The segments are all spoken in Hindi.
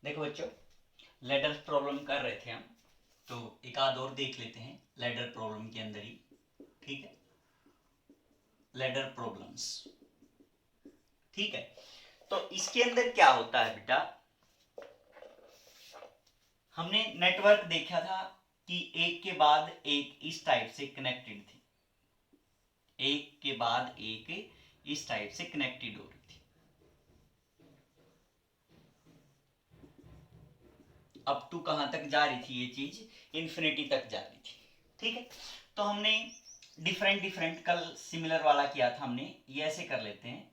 देखो बच्चों, लैडर प्रॉब्लम कर रहे थे हम, तो एक आध और देख लेते हैं लैडर प्रॉब्लम के अंदर ही। ठीक है, लैडर प्रॉब्लम्स। ठीक है, तो इसके अंदर क्या होता है बेटा, हमने नेटवर्क देखा था कि एक के बाद एक इस टाइप से कनेक्टेड थी, एक के बाद एक इस टाइप से कनेक्टेड हो रही थी। अप टू कहां तक जा रही थी ये चीज, इन्फिनिटी तक जा रही थी। ठीक है, तो हमने डिफरेंट डिफरेंट कल सिमिलर वाला किया था हमने, ये ऐसे कर लेते हैं,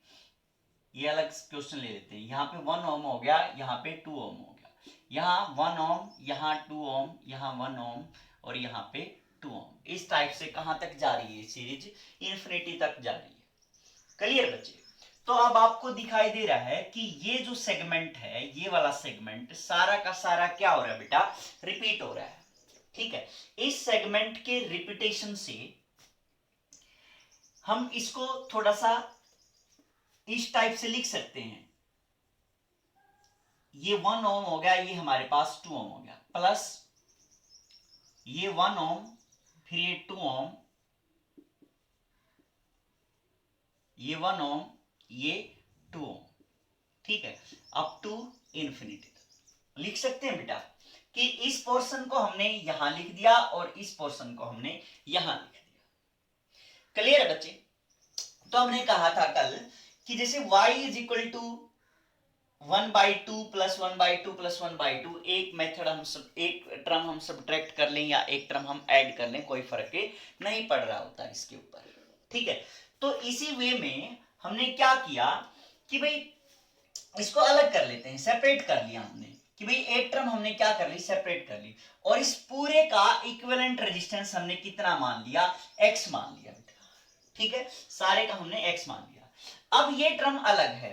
ये अलग क्वेश्चन ले लेते हैं। यहाँ पे 1 ओम हो गया, यहाँ पे 2 ओम हो गया, यहाँ 1 ओम, यहाँ 2 ओम, यहाँ 1 ओम और यहाँ पे 2 ओम। इस टाइप से कहां तक जा रही है सीरीज, इन्फिनिटी तक जा रही है। क्लियर बच्चे? तो अब आपको दिखाई दे रहा है कि ये जो सेगमेंट है, ये वाला सेगमेंट सारा का सारा क्या हो रहा है बेटा, रिपीट हो रहा है। ठीक है, इस सेगमेंट के रिपीटेशन से हम इसको थोड़ा सा इस टाइप से लिख सकते हैं। ये 1 ओम हो गया, ये हमारे पास 2 ओम हो गया, प्लस ये 1 ओम, फिर ये 2 ओम, ये 1 ओम, ये 2 ओम। ठीक है, अप टू इन्फिनिटी लिख सकते हैं बेटा कि इस पोर्शन को हमने यहां लिख दिया और इस पोर्शन को हमने यहां लिख दिया। क्लियर है बच्चे? तो हमने कहा था कल कि जैसे y is equal to 1/2 plus 1/2 plus 1/2, एक मेथड हम सब, एक टर्म हम सब्ट्रैक्ट कर लें या एक टर्म हम ऐड कर लें, कोई फर्क नहीं पड़ रहा होता इसके ऊपर। ठीक है, तो इसी वे में हमने क्या किया कि भाई इसको अलग कर लेते हैं, सेपरेट कर लिया हमने कि भाई एक टर्म हमने क्या कर ली, सेपरेट कर ली, और इस पूरे का इक्विवेलेंट रेजिस्टेंस हमने कितना मान लिया, x मान लिया। ठीक है, सारे का हमने x मान लिया। अब ये टर्म अलग है।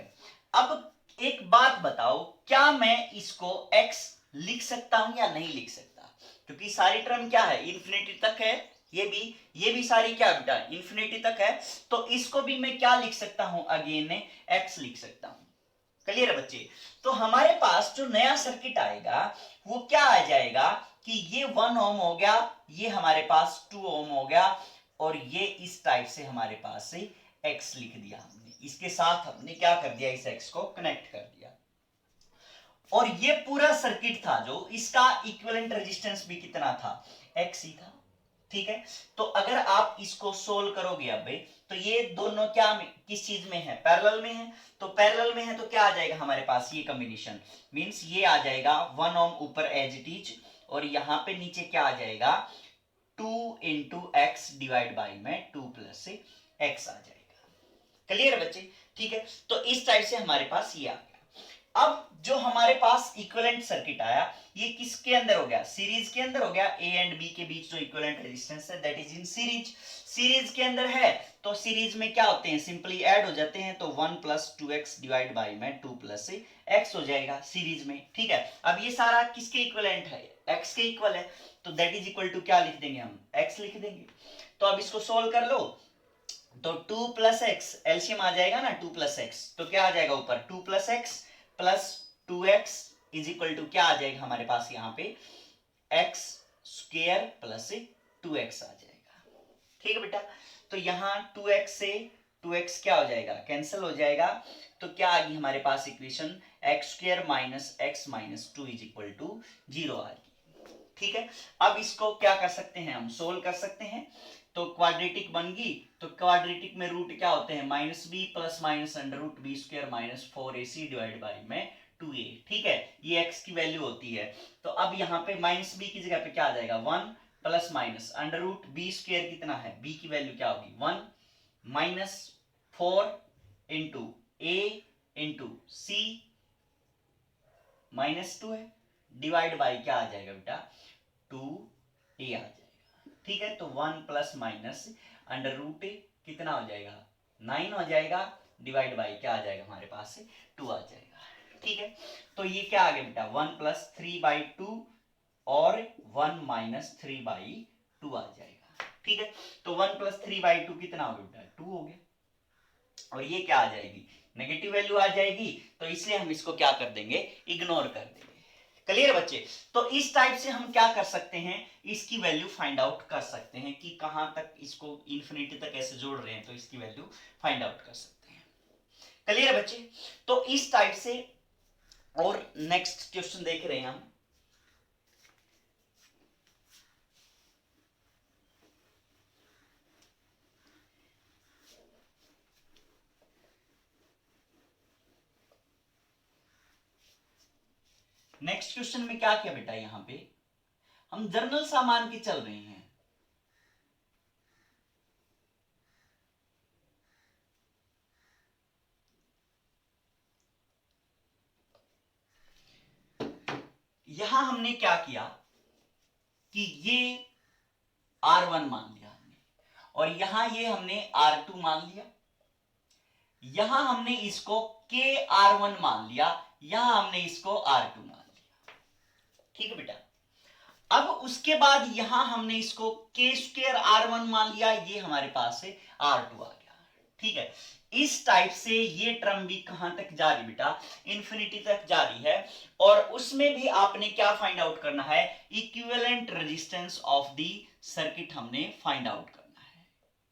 अब एक बात बताओ, क्या मैं इसको x लिख सकता हूं या नहीं लिख सकता? क्योंकि सारी टर्म क्या है, इन्फिनिटी तक है, ये भी सारी क्या बेटा, इन्फिनिटी तक है। तो इसको भी मैं क्या लिख सकता हूं, अगेन x लिख सकता हूं। क्लियर है बच्चे? तो हमारे पास जो नया सर्किट आएगा वो क्या आ जाएगा कि ये 1 ओम हो गया, ये हमारे पास 2 ओम हो गया, और ये इस टाइप से हमारे पास से x लिख दिया हमने, इसके साथ हमने क्या कर दिया, इस x को कनेक्ट कर दिया। और ये पूरा सर्किट था जो, इसका इक्विवेलेंट रेजिस्टेंस भी कितना था, x ही था। ठीक है, तो अगर आप इसको सोल्व करोगे अब भाई, तो ये दोनों क्या किस चीज में है, पैरेलल में है। तो पैरेलल में है तो क्या आ जाएगा हमारे पास, ये कॉम्बिनेशन मींस ये आ जाएगा 1 ओम ऊपर एज इट इज, और यहां पे नीचे क्या आ जाएगा, 2 इंटू एक्स डिवाइड बाई में 2 प्लस एक्स आ जाएगा। क्लियर है बच्चे? ठीक है, तो इस टाइप से हमारे पास ये आ गया। अब जो हमारे पास इक्विवेलेंट सर्किट आया, ये किसके अंदर हो गया, सीरीज के अंदर हो गया। ए एंड बी के बीच जो इक्विवेलेंट रेजिस्टेंस है that is in series. Series के अंदर है तो सीरीज में क्या होते हैं, सिंपली ऐड हो जाते हैं, तो 1 प्लस 2x डिवाइड बाई में 2 प्लस x हो जाएगा सीरीज में। ठीक है, अब ये सारा किसके इक्विवेलेंट है, x के इक्वल है, तो दैट इज इक्वल टू क्या लिख देंगे हम, x लिख देंगे। तो अब इसको सोल्व कर लो, तो 2 प्लस एक्स एलसीएम आ जाएगा ना, 2 प्लस एक्स, तो क्या आ जाएगा ऊपर 2 plus x plus 2x is equal to क्या आ जाएगा हमारे पास यहाँ पे, x स्क्वायर प्लस 2x आ जाएगा। ठीक है बेटा, तो यहाँ 2x से 2x क्या हो जाएगा, कैंसिल हो जाएगा, तो क्या आ गई हमारे पास equation, x square minus x minus 2 is equal to 0 आ गई। ठीक है, अब इसको क्या कर सकते हैं, हम सोल्व कर सकते हैं। तो क्वाड्रेटिक बन गई, तो क्वाड्रेटिक में रूट क्या होते हैं, minus b plus minus under root b square minus 4ac divide by में 2a। ठीक है, ये x की वैल्यू होती है। तो अब यहाँ पे माइनस बी की जगह पे क्या आ जाएगा, 1 plus minus under root b square कितना है, b की वैल्यू क्या होगी 1 minus 4 into a into c minus 2 है, डिवाइड बाई क्या आ जाएगा बेटा, 2a आ जाएगा। ठीक है, तो 1 प्लस माइनस अंडर रूट कितना हो जाएगा, 9 हो जाएगा, डिवाइड बाई क्या आ जाएगा हमारे पास 2 आ जाएगा। ठीक है, तो ये क्या आ गया बेटा, 1 प्लस 3/2 और 1 माइनस 3/2 आ जाएगा। ठीक है, तो 1 प्लस 3/2 कितना हो गया बेटा, 2 हो गया, और ये क्या आ जाएगी, नेगेटिव वैल्यू आ जाएगी, तो इसलिए हम इसको क्या कर देंगे, इग्नोर कर देंगे। क्लियर बच्चे? तो इस टाइप से हम क्या कर सकते हैं, इसकी वैल्यू फाइंड आउट कर सकते हैं कि कहां तक इसको इंफिनिटी तक कैसे जोड़ रहे हैं, तो इसकी वैल्यू फाइंड आउट कर सकते हैं। क्लियर बच्चे? तो इस टाइप से। और नेक्स्ट क्वेश्चन देख रहे हैं हम। नेक्स्ट क्वेश्चन में क्या किया बेटा, यहां पे हम जर्नल सामान की चल रहे हैं। यहां हमने क्या किया कि ये R1 मान लिया हमने, और यहां ये हमने R2 मान लिया, यहां हमने इसको KR1 मान लिया, यहां हमने इसको R2 मान लिया। ठीक है बेटा? अब उसके बाद यहां हमने इसको K² R1 मान लिया, ये हमारे पास से R2 आ गया। ठीक है? इस टाइप से ये टर्म भी कहां तक जा रही बेटा, इंफिनिटी तक जा रही है। और उसमें भी आपने क्या फाइंड आउट करना है, equivalent resistance of the circuit हमने फाइंड आउट करना है।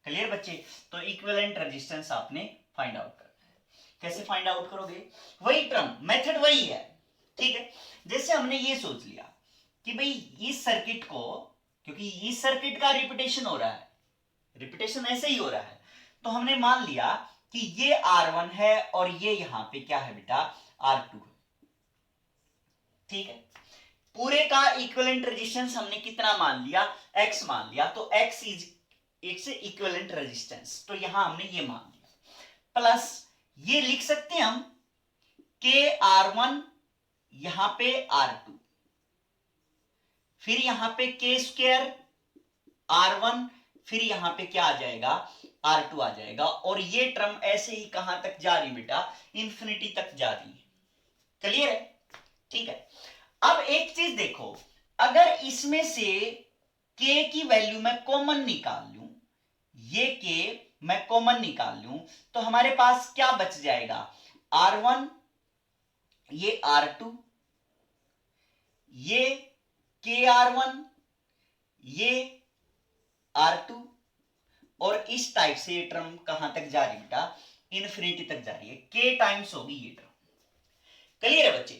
क्लियर बच्चे? तो इक्विवेलेंट रेजिस्टेंस आपने फाइंड आउट करना है। कैसे फाइंड आउट करोगे, वही टर्म, मेथड वही है। ठीक है? जैसे हमने ये सोच लिया कि भाई इस सर्किट को, क्योंकि इस सर्किट का रिपीटेशन हो रहा है, रिपीटेशन ऐसे ही हो रहा है, तो हमने मान लिया कि ये R1 है और ये यहां पे क्या है बेटा, R2 है। ठीक है? पूरे का इक्विवेलेंट रेजिस्टेंस हमने कितना मान लिया, X मान लिया, तो X इज इक्विवेलेंट रेजिस्टेंस, तो यहां हमने ये मान लिया। प्लस ये लिख सकते हैं हम KR1, यहां पे R2, फिर यहां पे K²R1, फिर यहां पे क्या आ जाएगा, R2 आ जाएगा। और ये टर्म ऐसे ही कहां तक जा रही बेटा, इंफिनिटी तक जा रही है। क्लियर है? ठीक है? अब एक चीज देखो, अगर इसमें से K की वैल्यू मैं कॉमन निकाल लूं, ये K मैं कॉमन निकाल लूं, तो हमारे पास क्या बच जाएगा, R1, ये R2, ये KR1, ये R2, और इस टाइप से ये टर्म कहां तक जा रही बेटा, इन्फिनिटी तक जा रही है। K टाइम्स होगी ये टर्म। क्लियर है बच्चे?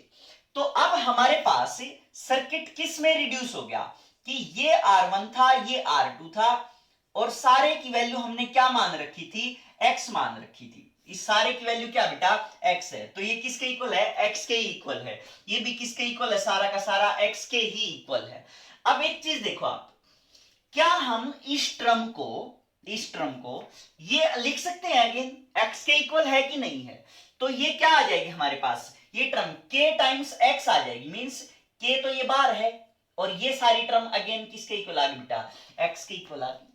तो अब हमारे पास सर्किट किस में रिड्यूस हो गया कि ये R1 था, ये R2 था, और सारे की वैल्यू हमने क्या मान रखी थी, X मान रखी थी। इस सारे की वैल्यू क्या बेटा, X है, तो ये किसके इक्वल है, X के इक्वल है। ये भी किसके इक्वल है, सारा का सारा X के ही इक्वल है। अब एक चीज देखो आप, क्या हम इस टर्म को ये लिख सकते हैं अगेन, X के इक्वल है कि नहीं है, तो ये क्या आ जाएगी हमारे पास, ये टर्म K टाइम्स X आ जाएगी। मींस K तो ये बार है, और ये सारी टर्म अगेन किसके इक्वल आ गई बेटा, X के इक्वल आ गई।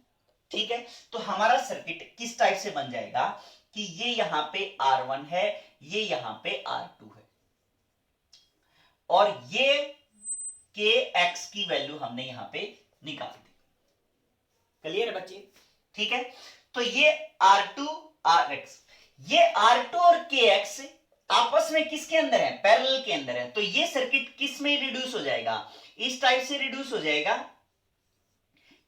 ठीक है? तो हमारा सर्किट किस टाइप से बन जाएगा कि ये यहां पे R1 है, ये यहां पे R2 है, और ये KX की वैल्यू हमने यहां पे निकाल दी। क्लियर है बच्चे? ठीक है? तो ये R2 RX, ये R2 और KX आपस में किसके अंदर है, पैरेलल के अंदर है। तो ये सर्किट किस में रिड्यूस हो जाएगा, इस टाइप से रिड्यूस हो जाएगा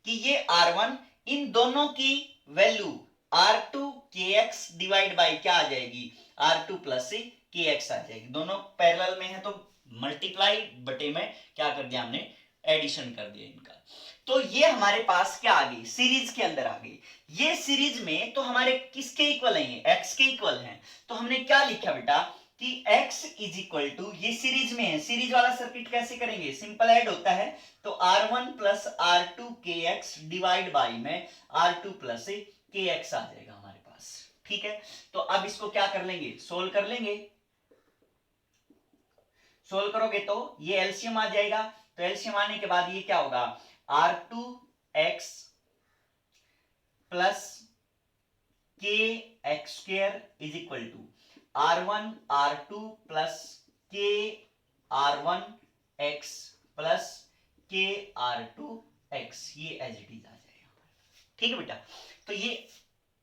कि ये R1, इन दोनों की value R2 KX divide by क्या आ जाएगी, R2 प्लस KX आ जाएगी। दोनों पैरेलल में है तो मल्टीप्लाई बटे में क्या कर दिया हमने, एडिशन कर दिया इनका। तो ये हमारे पास क्या आ गई, सीरीज के अंदर आ गई। ये सीरीज में तो हमारे किसके इक्वल है, ये X के इक्वल हैं। तो हमने क्या लिखा बेटा कि X इज इक्वल टू, ये सीरीज में है, सीरीज वाला सर्किट कैसे करेंगे, सिंपल ऐड होता है, तो R1 plus R2 KX divide by में R2 प्लस KX आ जाएगा हमारे पास। ठीक है? तो अब इसको क्या कर लेंगे, सोल्व कर लेंगे। सोल्व करोगे तो ये एलसीएम आ जाएगा, तो एलसीएम आने के बाद ये क्या होगा, R2X plus KX² is equal to R1 R2 plus KR1X plus KR2X, ये एज इट इज आ जाएगा। ठीक है बेटा? तो ये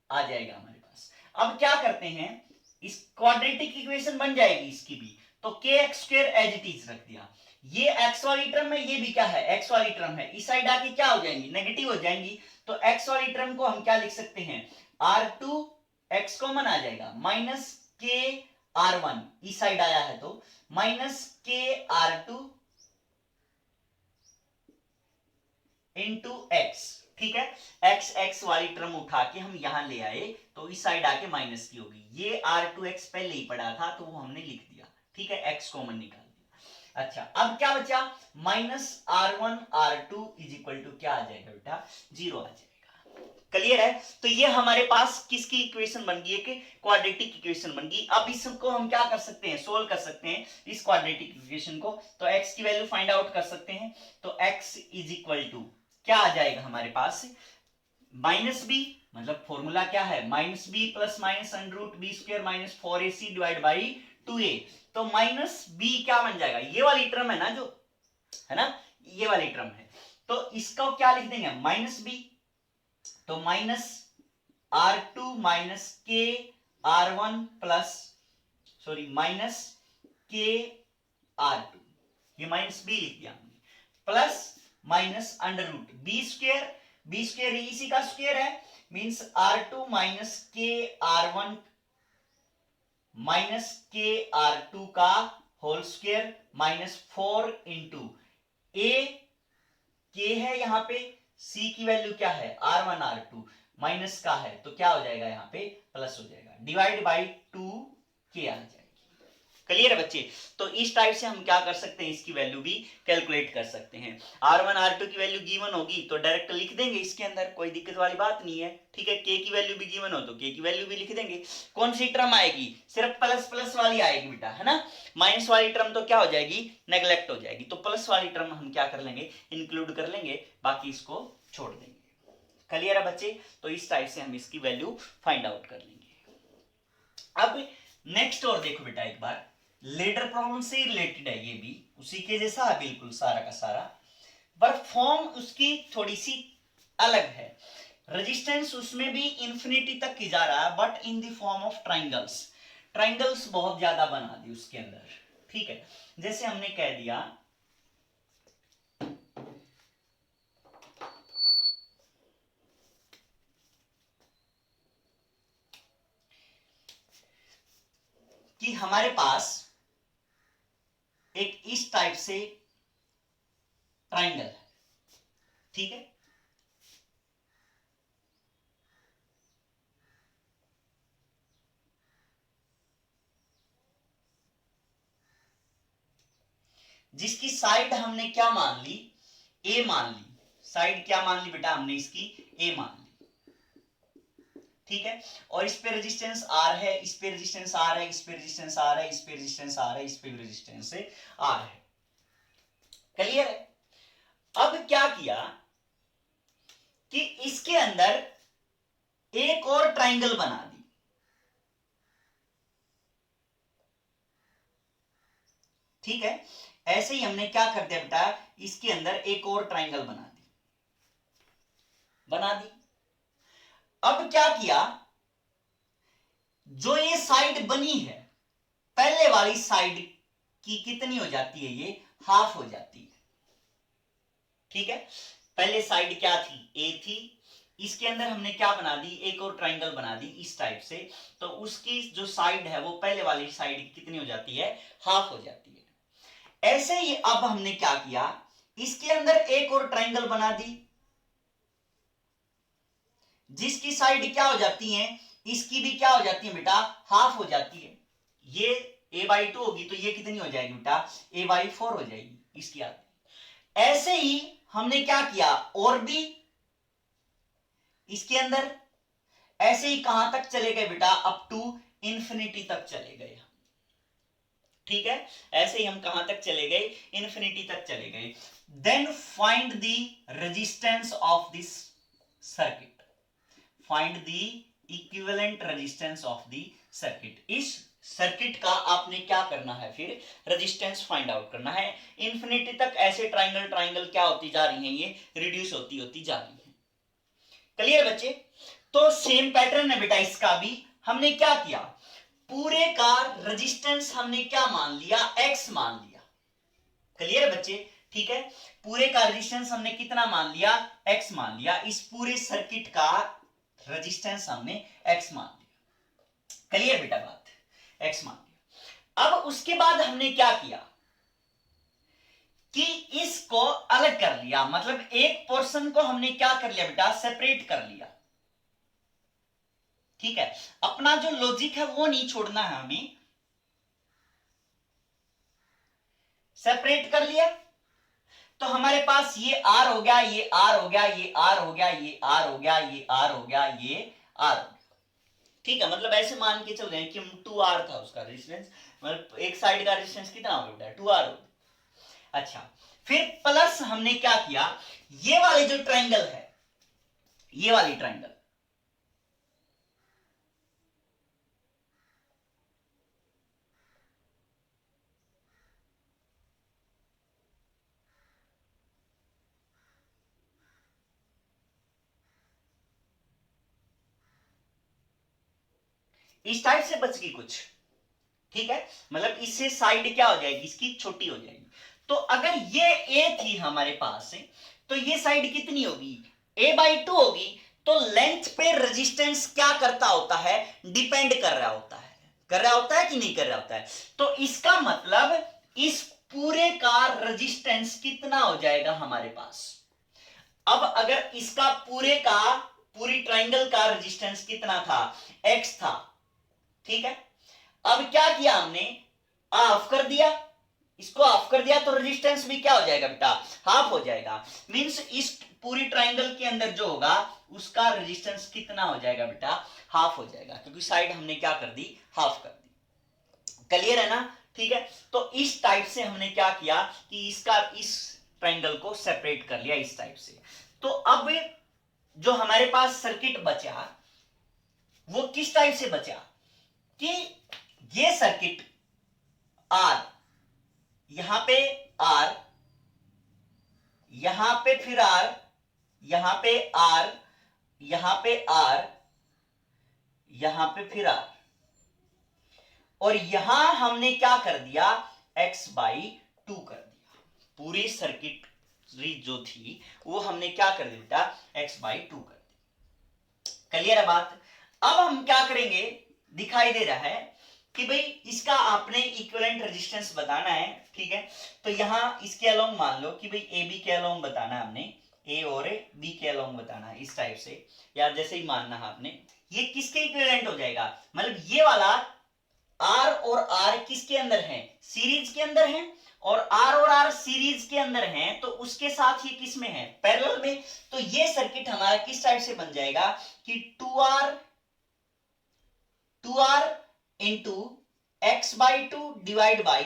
आ जाएगा हमारे पास। अब क्या करते हैं, इस क्वाड्रेटिक इक्वेशन बन जाएगी इसकी भी, तो KX² एज इट इज रख दिया। ये एक्स वाली टर्म है, ये भी क्या है, एक्स वाली टर्म है, इस साइड आके क्या हो जाएंगी, नेगेटिव हो जाएंगी। तो एक्स वाली टर्म को हम क्या लिख सकते हैं, R2 एक्स कॉमन आ जाएगा माइनस के R1, इस साइड आया है तो माइनस के R2 इंटू एक्स। ठीक है, एक्स एक्स वाली टर्म उठा के हम यहां ले आए तो इस साइड आके माइनस की होगी, ये R2x पहले ही पड़ा था तो वो हमने लिख दिया। ठीक है, x कॉमन निकाल दिया। अच्छा, अब क्या बचा, minus R1 R2 is equal to क्या आ जाएगा बेटा, 0 आ जाएगा। क्लियर है, तो ये हमारे पास किसकी इक्वेशन बन गई है कि क्वाड्रेटिक इक्वेशन बन गई। अब इसको हम क्या कर सकते हैं, सोल्व कर सकते हैं इस क्वाड्रेटिक इक्वेशन को। तो x की वैल्यू फाइंड आउट कर सकते हैं। तो x इज इक्वल टू क्या आ जाएगा हमारे पास, माइनस बी, मतलब फॉर्मूला क्या है, minus b plus minus under root b square minus 4ac divide by 2a। तो माइनस बी क्या बन जाएगा, ये वाली टर्म है ना, जो है ना, ये वाली टर्म है, तो इसको क्या लिख देंगे, माइनस बी, तो माइनस R2 माइनस के R1 प्लस, सॉरी माइनस के R2, ये माइनस बी लिख दिया हमने, plus minus under root b square इसी का स्क्वायर है, मींस R2 माइनस के R1 माइनस के R2 का होल स्क्वायर माइनस 4 इंटू ए, के है यहां पे, सी की वैल्यू क्या है, R1 R2 माइनस का है तो क्या हो जाएगा, यहां पे प्लस हो जाएगा, डिवाइड बाई 2 के आ जाएगी। क्लियर है बच्चे, तो इस टाइप से हम क्या कर सकते हैं, इसकी वैल्यू भी कैलकुलेट कर सकते हैं। R1 R2 की वैल्यू गिवन होगी तो डायरेक्ट लिख देंगे इसके अंदर, कोई दिक्कत वाली बात नहीं है। ठीक है, के की वैल्यू भी गिवन हो तो के की वैल्यू भी लिख देंगे। कौन सी टर्म आएगी, सिर्फ प्लस प्लस वाली आएगी बेटा, है ना, माइनस वाली टर्म तो क्या हो जाएगी, नेग्लेक्ट हो जाएगी, तो प्लस वाली टर्म हम क्या कर लेंगे, इंक्लूड कर लेंगे, बाकी इसको छोड़ देंगे। क्लियर है बच्चे, तो इस टाइप से हम इसकी वैल्यू फाइंड आउट कर लेंगे। अब नेक्स्ट और देखो बेटा एक बार, लेडर प्रॉब्लम से रिलेटेड है, ये भी उसी के जैसा है बिल्कुल सारा का सारा, पर फॉर्म उसकी थोड़ी सी अलग है। रेजिस्टेंस उसमें भी इंफिनिटी तक की जा रहा है, but in the form of triangles, triangles बहुत ज्यादा बना दी उसके अंदर। ठीक है, जैसे हमने कह दिया कि हमारे पास एक इस टाइप से ट्राइंगल है। ठीक है, जिसकी साइड हमने क्या मान ली, ए मान ली, साइड क्या मान ली बेटा हमने इसकी, ए मान ली। ठीक है, और इस पे रेजिस्टेंस आर है, इस पे रेजिस्टेंस आर है, इस पे रेजिस्टेंस आर है, इस पे रेजिस्टेंस आर है, इस पे रेजिस्टेंस आर है। क्लियर है, अब क्या किया कि इसके अंदर एक और ट्राइंगल बना दी। ठीक है, ऐसे ही हमने क्या कर दिया बेटा, इसके अंदर एक और ट्राइंगल बना दी। अब क्या किया, जो ये साइड बनी है पहले वाली साइड की कितनी हो जाती है, ये हाफ हो जाती है। ठीक है, पहले साइड क्या थी, ए थी, इसके अंदर हमने क्या बना दी, एक और ट्राइंगल बना दी इस टाइप से, तो उसकी जो साइड है वो पहले वाली साइड कितनी हो जाती है, हाफ हो जाती है। ऐसे ही अब हमने क्या किया, इसके अंदर एक और ट्राइंगल बना दी, जिसकी साइड क्या हो जाती है, इसकी भी क्या हो जाती है बेटा, हाफ हो जाती है। ये a/2 होगी तो ये कितनी हो जाएगी बेटा, a/4 हो जाएगी इसकी आधी। ऐसे ही हमने क्या किया, और भी इसके अंदर ऐसे ही कहां तक चले गए बेटा, अप टू इंफिनिटी तक चले गए। ठीक है, ऐसे ही हम कहां तक चले गए, इंफिनिटी तक चले गए। Then find the resistance of this circuit, find the equivalent resistance of the circuit. इस सर्किट का आपने क्या करना है, फिर रेजिस्टेंस फाइंड आउट करना है। इंफिनिटी तक ऐसे ट्राइंगल ट्राइंगल क्या होती जा रही हैं, ये रिड्यूस होती जा रही है। क्लियर बच्चे, तो सेम पैटर्न है बेटा इसका भी। हमने क्या किया, पूरे का रेजिस्टेंस हमने क्या मान लिया, एक्स मान लिया। क्लियर है बच्चे? ठीक है, पूरे का रेजिस्टेंस हमने कितना मान लिया, x मान लिया। इस पूरे सर्किट का रेजिस्टेंस हमने x मान लिया। क्लियर बेटा बात? x मान लिया। अब उसके बाद हमने क्या किया कि इसको अलग कर लिया, मतलब एक पोर्शन को हमने क्या कर लिया बेटा, सेपरेट कर लिया। ठीक है, अपना जो लॉजिक है वो नहीं छोड़ना है हमें, सेपरेट कर लिया। तो हमारे पास ये R हो गया, ये R हो गया, ये R हो गया, ये R हो गया, ये R हो गया, ये R हो गया। ठीक है, मतलब ऐसे मान के चल रहे हैं कि 2R था उसका रेजिस्टेंस, मतलब एक साइड का रेजिस्टेंस कितना हो गया, 2R हो गया। अच्छा, फिर प्लस हमने क्या किया, ये वाले जो ट्रायंगल है, ये वाली ट्रायंगल, इस टाइप से बच गई कुछ। ठीक है, मतलब इससे साइड क्या हो जाएगी, इसकी छोटी हो जाएगी। तो अगर ये a थी हमारे पास, तो ये साइड कितनी होगी, a/2 होगी। तो लेंथ पे रेजिस्टेंस क्या करता होता है, डिपेंड कर रहा होता है, कर रहा होता है कि नहीं कर रहा होता है। तो इसका मतलब इस पूरे का रेजिस्टेंस कितना हो जाएगा हमारे पास। अब अगर इसका पूरे का, पूरी ट्रायंगल का रेजिस्टेंस कितना था, x था। ठीक है, अब क्या किया हमने, हाफ कर दिया, इसको हाफ कर दिया, तो रेजिस्टेंस भी क्या हो जाएगा बेटा, हाफ हो जाएगा। मींस इस पूरी ट्रायंगल के अंदर जो होगा उसका रेजिस्टेंस कितना हो जाएगा बेटा, हाफ हो जाएगा, क्योंकि साइड हमने क्या कर दी, हाफ कर दी। क्लियर है ना? ठीक है, तो इस टाइप से हमने क्या किया कि इसका, इस ट्रायंगल को सेपरेट कर लिया इस टाइप से। तो अब जो हमारे पास सर्किट बचा वो किस टाइप से बचा कि ये सर्किट R, यहां पे R, यहां पे फिर R, यहां पे R, यहां पे R, यहां पे फिर R, और यहां हमने क्या कर दिया, x/2 कर दिया। पूरी सर्किट जो थी वो हमने क्या कर दिया बेटा, x/2 कर दी। क्लियर है बात? अब हम क्या करेंगे, दिखाई दे रहा है कि भाई इसका आपने इक्विवेलेंट रेजिस्टेंस बताना है। ठीक है, तो यहां इसके अलोंग मान लो कि भाई ए बी के अलोंग बताना है हमने, ए और बी के अलोंग बताना है, इस टाइप से, या जैसे ही मानना है आपने। ये किसके इक्विवेलेंट हो जाएगा, मतलब ये वाला R और R किसके अंदर है, सीरीज के अंदर है, और R और R सीरीज के अंदर हैं, तो उसके साथ ये किस में है, पैरेलल में। तो ये सर्किट हमारा किस टाइप से बन जाएगा कि 2R into x/2 divide by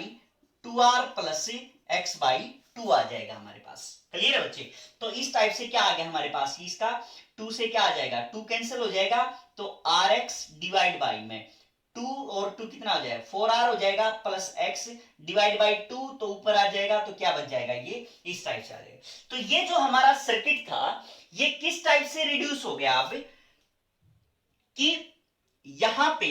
2R plus x/2 आ जाएगा हमारे पास। क्लियर है बच्चे? तो इस टाइप से क्या आ गया हमारे पास, इसका 2 से क्या आ जाएगा, 2 कैंसिल हो जाएगा, तो RX डिवाइड बाई में 2 और 2 कितना हो जाएगा, 4R हो जाएगा, प्लस x डिवाइड बाई 2, तो ऊपर आ जाएगा, तो क्या बच जाएगा, ये इस टाइप से आ जाएगा। तो ये जो हमारा सर्किट था ये किस टाइप से रिड्यूस हो गया अब, कि यहां पे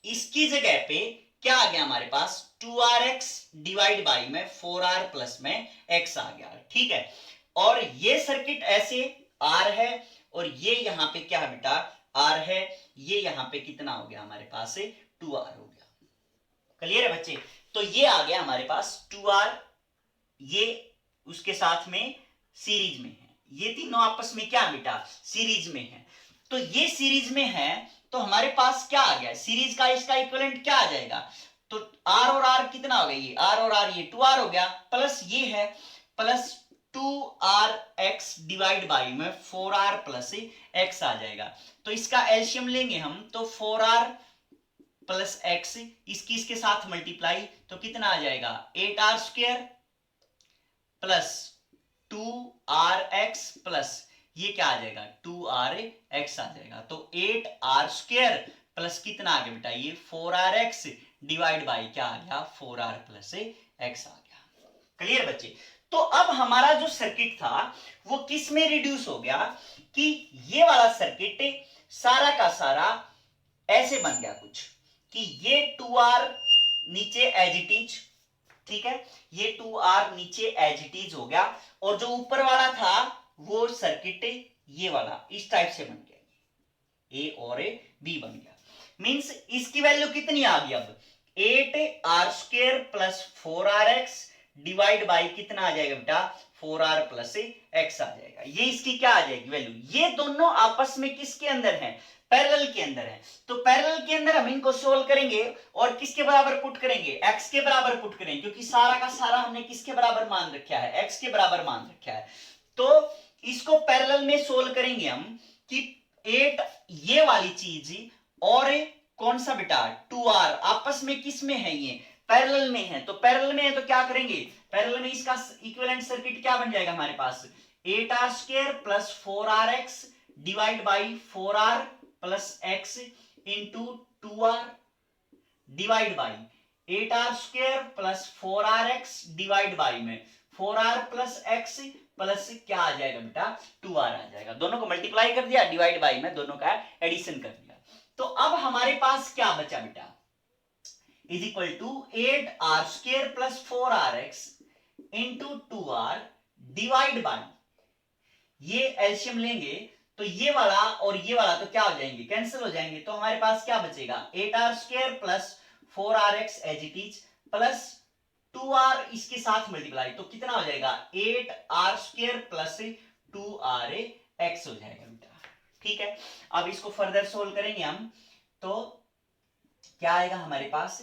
इसकी जगह पे क्या आ गया हमारे पास, 2RX डिवाइड बाई में 4R प्लस में x आ गया। ठीक है, और ये सर्किट ऐसे R है, और ये यहां पे क्या है बेटा, R है, ये यहां पे कितना हो गया हमारे पास, 2R हो गया। क्लियर है बच्चे? तो ये आ गया हमारे पास 2R, ये उसके साथ में सीरीज में है, ये तीनों आपस में क्या बेटा, सीरीज में है। तो ये सीरीज में है, तो हमारे पास क्या आ गया, सीरीज का इसका इक्विवेलेंट क्या आ जाएगा, तो R और R कितना हो गया, ये R और R, ये 2R हो गया, प्लस ये है, प्लस 2RX डिवाइड बाई में 4R प्लस x आ जाएगा। तो इसका एलसीएम लेंगे हम, तो 4R प्लस x, इसकी इसके साथ मल्टीप्लाई, तो कितना आ जाएगा, 8R square plus 2RX plus ये क्या आ जाएगा, 2RX आ जाएगा। तो 8R स्क्वायर प्लस कितना आ गया बेटा, ये 4RX डिवाइड बाई क्या आ गया, 4R प्लस x आ गया। क्लियर बच्चे? तो अब हमारा जो सर्किट था वो किस में रिड्यूस हो गया, कि ये वाला सर्किट सारा का सारा ऐसे बन गया कुछ, कि ये 2R नीचे एज इट इज, ठीक है, ये 2R नीचे एज इट इज हो गया, और जो ऊपर वाला था वो सर्किट ये वाला इस टाइप से बन गया, ए और बी बन गया। मींस इसकी वैल्यू कितनी आ गई अब 8R² plus 4RX divide by कितना आ जाएगा बेटा 4R प्लस x आ जाएगा। ये इसकी क्या आ जाएगी वैल्यू, ये दोनों आपस में किसके अंदर है, पैरेलल के अंदर है। तो पैरेलल के अंदर हम इनको सोल्व करेंगे और किसके बराबर पुट करेंगे, x के बराबर पुट करेंगे, क्योंकि सारा का सारा हमने किसके बराबर मान रखा है, x के बराबर मान रखा है। तो इसको पैरेलल में सोल्व करेंगे हम कि 8 ये वाली चीज और कौन सा बेटा 2R आपस में किस में है, ये पैरेलल में है। तो पैरेलल में है तो क्या करेंगे, पैरेलल में इसका इक्विवेलेंट सर्किट क्या बन जाएगा हमारे पास 8R² plus 4RX divide by 4R plus x into 2R divide by 8R² plus 4RX divide by में 4R प्लस x प्लस क्या आ जाएगा बेटा 2R आ जाएगा। दोनों को मल्टीप्लाई कर दिया, डिवाइड बाई में दोनों का एडिशन कर दिया। तो अब हमारे पास क्या बचा बेटा, is equal to 8R² plus 4RX into 2R divide by, ये एलसीएम लेंगे तो ये वाला और ये वाला तो क्या हो जाएंगे, कैंसिल हो जाएंगे। तो हमारे पास क्या बचेगा 8R² plus 4RX as it is plus 2R इसके साथ मल्टीप्लाई, तो कितना हो जाएगा 8R² प्लस 2RX हो जाएगा बेटा। ठीक है, अब इसको फर्दर सोल्व करेंगे हम, तो क्या आएगा हमारे पास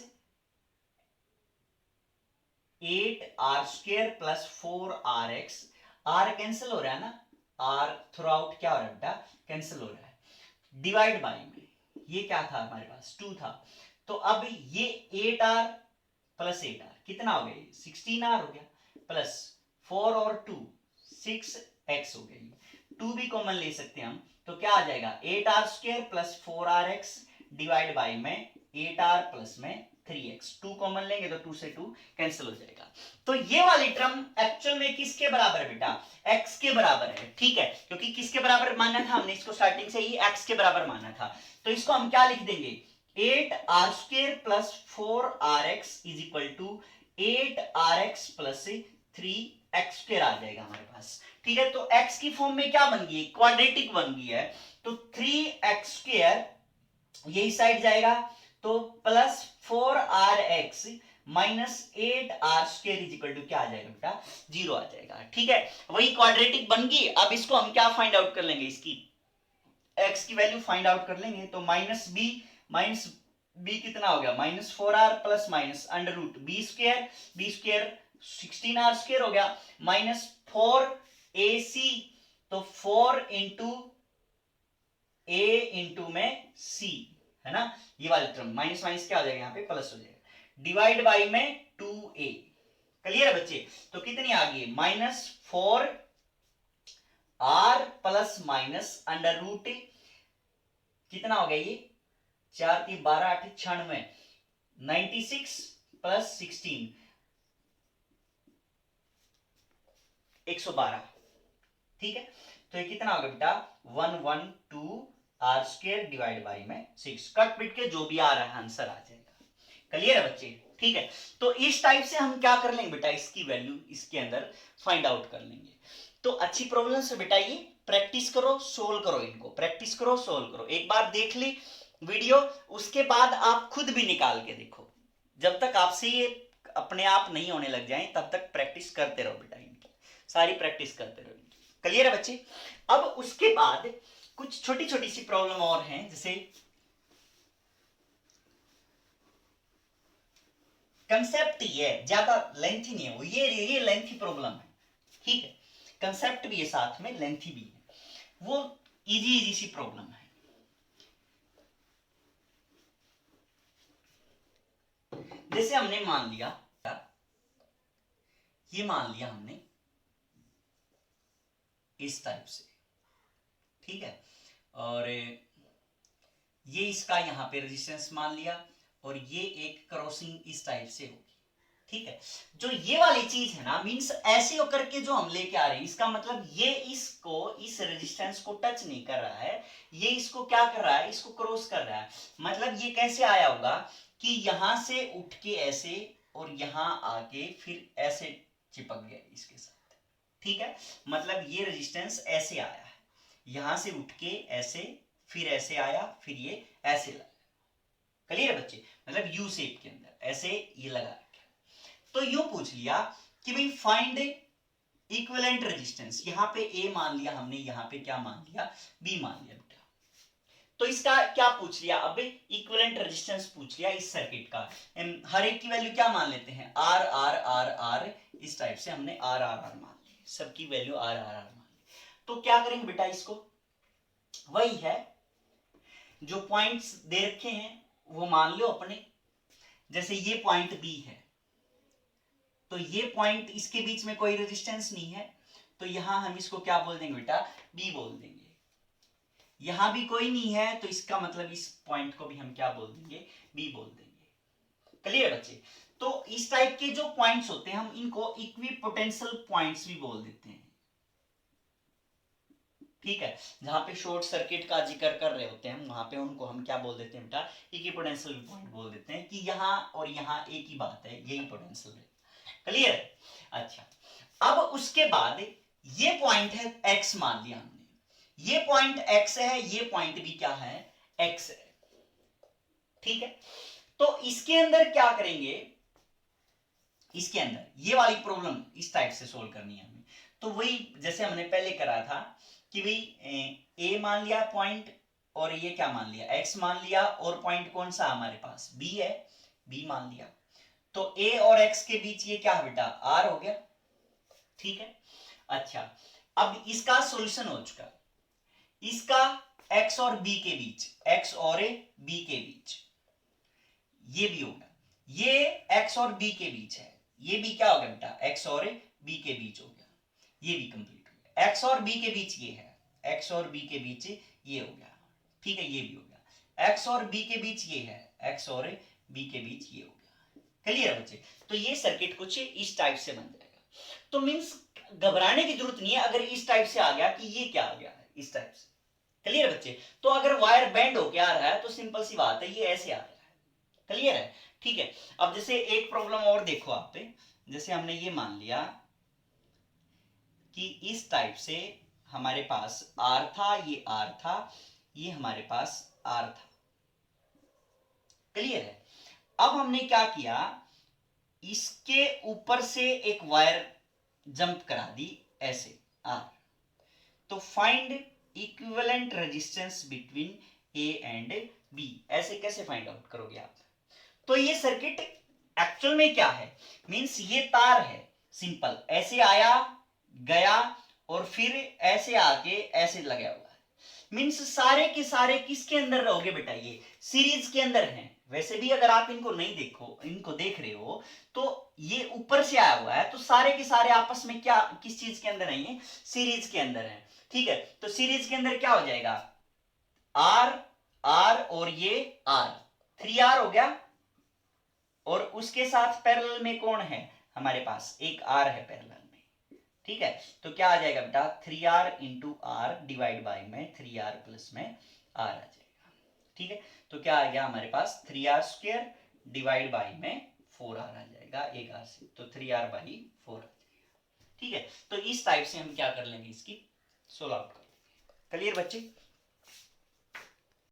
8R² plus 4RX, R cancel हो रहा है ना, R थ्रू आउट क्या हो रहा है बेटा कैंसिल हो रहा है, डिवाइड बाई में ये क्या था हमारे पास 2 था, तो अब ये 8R प्लस 8R कितना हो गया 16R हो गया, प्लस 4 और 2 6x हो गया, 2 भी कॉमन ले सकते हैं हम, तो क्या आ जाएगा 8R² plus 4RX divide by में 8R प्लस में 3x, 2 कॉमन लेंगे तो 2 से 2 कैंसिल हो जाएगा। तो ये वाली टर्म एक्चुअल में किसके बराबर है बेटा, x के बराबर है। ठीक है, क्योंकि किसके बराबर मानना था हमने इसको, स्टार्टिंग से ही x के बराबर मानना था, तो इसको हम क्या लिख देंगे 8R² plus 4RX is equal to 8RX plus 3x² आ जाएगा हमारे पास। ठीक है, तो x की फॉर्म में क्या बन गई, क्वाड्रेटिक बन गई है, तो 3x² यही साइड जाएगा, तो plus 4RX minus 8R² is equal to क्या आ जाएगा बेटा 0 आ जाएगा। ठीक है, वही क्वाड्रेटिक बन गई। अब इसको हम क्या फाइंड आउट कर लेंगे, इसकी x की वैल्यू फाइंड आउट कर लेंगे, तो माइनस बी कितना हो गया -4R plus minus under root b square 16R² हो गया, माइनस 4AC, तो 4 इंटू a इंटू में c है ना, ये वाली टर्म माइनस माइनस क्या हो जाएगा यहाँ पे प्लस हो जाएगा, डिवाइड बाई में 2a। क्लियर है बच्चे, तो कितनी आ गई -4R plus minus under root कितना हो गया ये 4 3 12 8 96 96 प्लस 16 112। ठीक है, तो ये कितना होगा बेटा 112R² डिवाइड बाई में 6, कट पिट के जो भी आ रहा है आंसर आ जाएगा। क्लियर है बच्चे। ठीक है, तो इस टाइप से हम क्या कर लेंगे बेटा, इसकी वैल्यू इसके अंदर फाइंड आउट कर लेंगे। तो अच्छी प्रॉब्लम से बेटा ये प्रैक्टिस करो, सोल्व करो, इनको प्रैक्टिस करो, सोल्व करो। एक बार देख ली वीडियो, उसके बाद आप खुद भी निकाल के देखो। जब तक आपसे ये अपने आप नहीं होने लग जाए तब तक प्रैक्टिस करते रहो बेटा, इनकी सारी प्रैक्टिस करते रहो। क्लियर है बच्चे। अब उसके बाद कुछ छोटी छोटी सी प्रॉब्लम और हैं, जैसे कंसेप्ट ये ज्यादा लेंथी नहीं है, वो ये लेंथी प्रॉब्लम है। ठीक है, कंसेप्ट भी है साथ में, लेंथी भी है, वो इजी सी प्रॉब्लम है। जैसे हमने मान लिया, ये मान लिया हमने इस टाइप से, ठीक है, और ये इसका यहां पे रेजिस्टेंस मान लिया, और ये एक क्रॉसिंग इस टाइप से होगी। ठीक है, जो ये वाली चीज है ना, मींस ऐसे होकर के जो हम लेके आ रहे हैं, इसका मतलब ये इसको इस रेजिस्टेंस को टच नहीं कर रहा है, ये इसको क्या कर रहा है, इसको क्रॉस कर रहा है। मतलब ये कैसे आया होगा कि यहां से उठ के ऐसे और यहां आके फिर ऐसे चिपक गया इसके साथ, ठीक है। मतलब ये रेजिस्टेंस ऐसे आया है, यहां से उठ के ऐसे, फिर ऐसे आया, फिर ये ऐसे लगा। क्लियर है बच्चे, मतलब यू शेप के अंदर ऐसे ये लगा रखा। तो यूं पूछ लिया कि भाई फाइंड इक्विवेलेंट रेजिस्टेंस, यहां पे ए मान लिया हमने, यहां पे क्या मान लिया, बी मान लिया बेटा। तो इसका क्या पूछ लिया, अब इक्विवेलेंट रेजिस्टेंस पूछ लिया इस सर्किट का। हर एक की वैल्यू क्या मान लेते हैं, आर आर आर आर, इस टाइप से हमने आर आर आर मान ली, सबकी वैल्यू आर आर आर मान ली। तो क्या करेंगे बेटा, इसको वही है जो पॉइंट्स दे रखे हैं वो मान लो अपने। जैसे ये पॉइंट बी है, तो ये पॉइंट, इसके बीच में कोई रेजिस्टेंस नहीं है, तो यहां हम इसको क्या बोल देंगे बेटा, बी बोल देंगे। यहां भी कोई नहीं है, तो इसका मतलब इस पॉइंट को भी हम क्या बोल देंगे, बी बोल देंगे। क्लियर बच्चे। तो इस टाइप के जो पॉइंट्स होते हैं हम इनको इक्विपोटेंशियल पॉइंट्स भी बोल देते हैं, ठीक है। जहां पे शॉर्ट सर्किट का जिक्र कर रहे होते हैं वहां पे उनको हम क्या बोल देते हैं बेटा, इक्विपोटेंशियल पॉइंट बोल देते हैं, कि यहां और यहां एक ही बात है, यही पोटेंशियल है। क्लियर। अच्छा, अब उसके बाद ये पॉइंट है एक्स मान लिया हमने, ये पॉइंट एक्स है, ये पॉइंट भी क्या है, एक्स है, ठीक है। तो इसके अंदर क्या करेंगे, इसके अंदर ये वाली प्रॉब्लम इस टाइप से सोल्व करनी है हमें। तो वही जैसे हमने पहले करा था कि भाई ए मान लिया पॉइंट, और ये क्या मान लिया, एक्स मान लिया, और पॉइंट कौन सा हमारे पास, बी है, बी मान लिया। तो ए और एक्स के बीच ये क्या है बेटा, आर हो गया, ठीक है। अच्छा, अब इसका सॉल्यूशन हो चुका, इसका एक्स और बी के बीच, एक्स और बी के बीच ये भी होगा, ये एक्स और बी के बीच है, ये भी क्या हो गया बेटा, एक्स और बी के बीच हो गया, ये भी कंप्लीट हो गया। एक्स और बी के बीच ये है, एक्स और बी के बीच ये हो गया, ठीक है, ये भी हो गया। एक्स और बी के बीच ये है, एक्स और बी के बीच ये हो गया। क्लियर है बच्चे। तो ये सर्किट कुछ इस टाइप से बन जाएगा। तो मींस घबराने की जरूरत नहीं है अगर इस टाइप से आ गया कि ये क्या आ गया है, इस टाइप से। क्लियर बच्चे। तो अगर वायर बेंड होके आ रहा है तो सिंपल सी बात है, ये ऐसे आ रहा है। क्लियर है, ठीक है। अब जैसे एक प्रॉब्लम और देखो आप, जैसे हमने ये मान लिया कि इस टाइप से हमारे पास आर था, ये आर था, ये हमारे पास आर था। क्लियर है। अब हमने क्या किया, इसके ऊपर से एक वायर जंप करा दी ऐसे आर। तो find equivalent resistance between A and B, ऐसे कैसे फाइंड आउट करोगे आप। तो ये सर्किट एक्चुअल में क्या है, मींस ये तार है, सिंपल ऐसे आया गया और फिर ऐसे आके ऐसे लगा हुआ है। मींस सारे के सारे किसके अंदर रहोगे बेटा, ये सीरीज के अंदर हैं। वैसे भी अगर आप इनको नहीं देखो, इनको देख रहे हो, तो ये ऊपर से आया हुआ है, तो सारे के सारे आपस में क्या, किस चीज के अंदर है, सीरीज के अंदर है, ठीक है। तो सीरीज के अंदर क्या हो जाएगा, आर आर और ये आर, 3R हो गया, और उसके साथ पैरेलल में कौन है हमारे पास, एक आर है पैरेलल में, ठीक है। तो क्या आ जाएगा बेटा, 3R into are divide by में 3R प्लस में आर आ जाएगा, ठीक है। तो क्या आ गया हमारे पास, 3R स्क्वायर डिवाइड बाई में 4R आ जाएगा, एक आर से, तो 3R बाई 4 आ जाएगा, ठीक है। तो इस टाइप से हम क्या कर लेंगे, इसकी सोल्व आउट कर लेंगे। क्लियर बच्चे।